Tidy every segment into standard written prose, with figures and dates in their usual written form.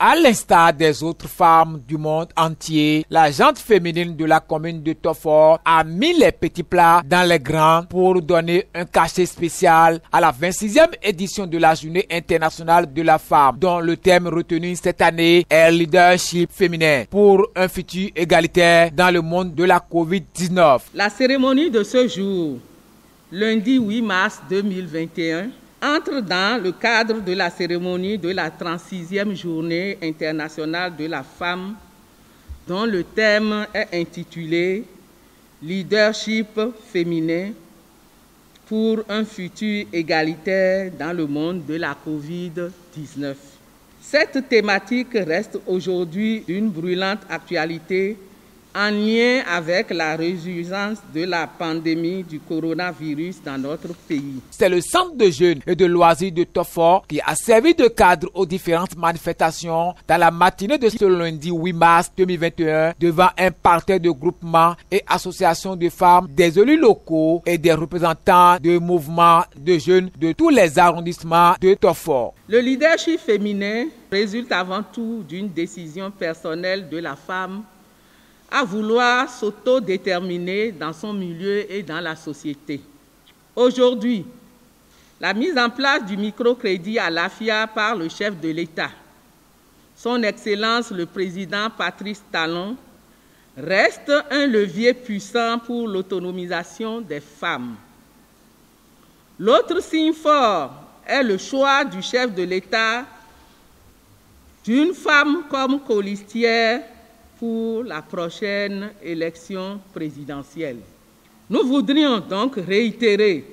À l'instar des autres femmes du monde entier, la gente féminine de la commune de Toffor a mis les petits plats dans les grands pour donner un cachet spécial à la 26e édition de la Journée internationale de la femme, dont le thème retenu cette année est leadership féminin pour un futur égalitaire dans le monde de la COVID-19. La cérémonie de ce jour, lundi 8 mars 2021, entre dans le cadre de la cérémonie de la 36e Journée internationale de la femme, dont le thème est intitulé « Leadership féminin pour un futur égalitaire dans le monde de la COVID-19 ». Cette thématique reste aujourd'hui d'une brûlante actualité en lien avec la résurgence de la pandémie du coronavirus dans notre pays. C'est le centre de jeunes et de loisirs de Toffor qui a servi de cadre aux différentes manifestations dans la matinée de ce lundi 8 mars 2021 devant un parterre de groupements et associations de femmes, des élus locaux et des représentants de mouvements de jeunes de tous les arrondissements de Toffor. Le leadership féminin résulte avant tout d'une décision personnelle de la femme à vouloir s'autodéterminer dans son milieu et dans la société. Aujourd'hui, la mise en place du microcrédit à l'AFIA par le chef de l'État, son Excellence le Président Patrice Talon, reste un levier puissant pour l'autonomisation des femmes. L'autre signe fort est le choix du chef de l'État d'une femme comme colistière pour la prochaine élection présidentielle. Nous voudrions donc réitérer,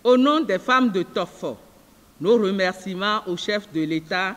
au nom des femmes de Toffor, nos remerciements au chef de l'État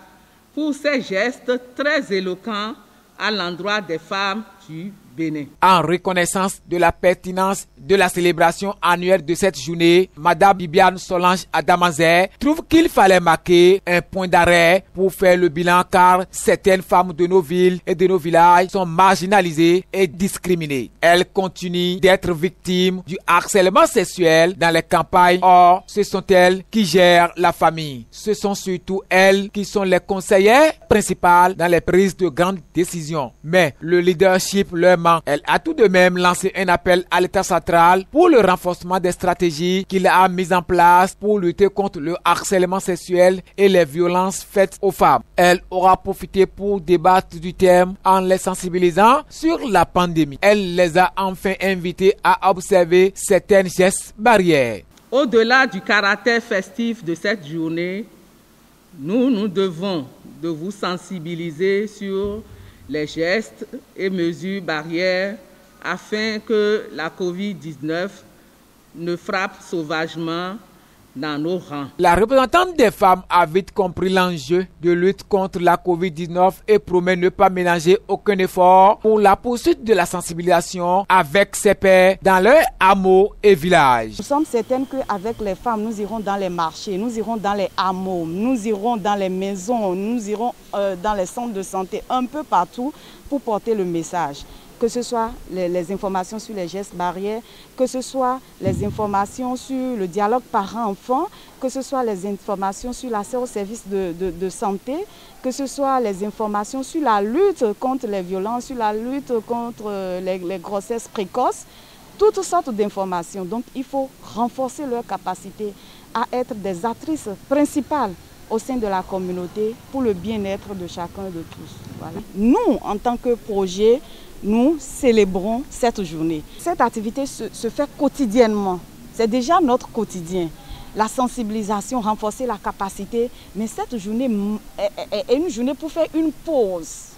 pour ses gestes très éloquents à l'endroit des femmes du Bénin. En reconnaissance de la pertinence de la célébration annuelle de cette journée, Madame Bibiane Solange Adamazé trouve qu'il fallait marquer un point d'arrêt pour faire le bilan car certaines femmes de nos villes et de nos villages sont marginalisées et discriminées. Elles continuent d'être victimes du harcèlement sexuel dans les campagnes. Or, ce sont elles qui gèrent la famille. Ce sont surtout elles qui sont les conseillères principales dans les prises de grandes décisions. Mais le leadership leur manque. Elle a tout de même lancé un appel à l'État central pour le renforcement des stratégies qu'il a mises en place pour lutter contre le harcèlement sexuel et les violences faites aux femmes. Elle aura profité pour débattre du thème en les sensibilisant sur la pandémie. Elle les a enfin invités à observer certaines gestes barrières. Au-delà du caractère festif de cette journée, nous devons de vous sensibiliser sur les gestes et mesures barrières afin que la COVID-19 ne frappe sauvagement dans nos rangs. La représentante des femmes a vite compris l'enjeu de lutte contre la COVID-19 et promet ne pas ménager aucun effort pour la poursuite de la sensibilisation avec ses pairs dans leurs hameaux et villages. Nous sommes certaines qu'avec les femmes, nous irons dans les marchés, nous irons dans les hameaux, nous irons dans les maisons, nous irons dans les centres de santé, un peu partout pour porter le message. Que ce soit les informations sur les gestes barrières, que ce soit les informations sur le dialogue parent-enfant, que ce soit les informations sur l'accès aux services de santé, que ce soit les informations sur la lutte contre les violences, sur la lutte contre les grossesses précoces, toutes sortes d'informations. Donc il faut renforcer leur capacité à être des actrices principales au sein de la communauté pour le bien-être de chacun de tous. Voilà. Nous, en tant que projet, nous célébrons cette journée. Cette activité se fait quotidiennement. C'est déjà notre quotidien. La sensibilisation, renforcer la capacité. Mais cette journée est une journée pour faire une pause,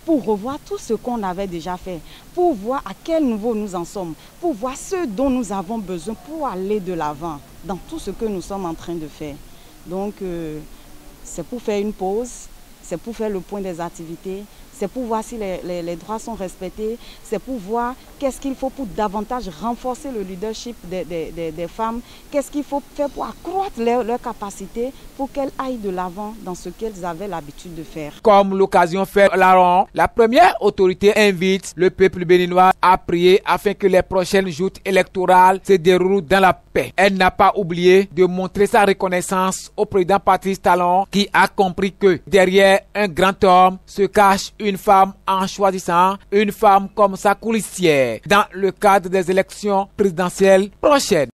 pour revoir tout ce qu'on avait déjà fait, pour voir à quel niveau nous en sommes, pour voir ce dont nous avons besoin pour aller de l'avant dans tout ce que nous sommes en train de faire. Donc, c'est pour faire une pause, c'est pour faire le point des activités, c'est pour voir si les droits sont respectés, c'est pour voir qu'est-ce qu'il faut pour davantage renforcer le leadership des femmes, qu'est-ce qu'il faut faire pour accroître leur capacité pour qu'elles aillent de l'avant dans ce qu'elles avaient l'habitude de faire. Comme l'occasion fait larron, la première autorité invite le peuple béninois à prier afin que les prochaines joutes électorales se déroulent dans la paix. Elle n'a pas oublié de montrer sa reconnaissance au président Patrice Talon qui a compris que derrière un grand homme se cache une femme en choisissant une femme comme sa coulissière dans le cadre des élections présidentielles prochaines.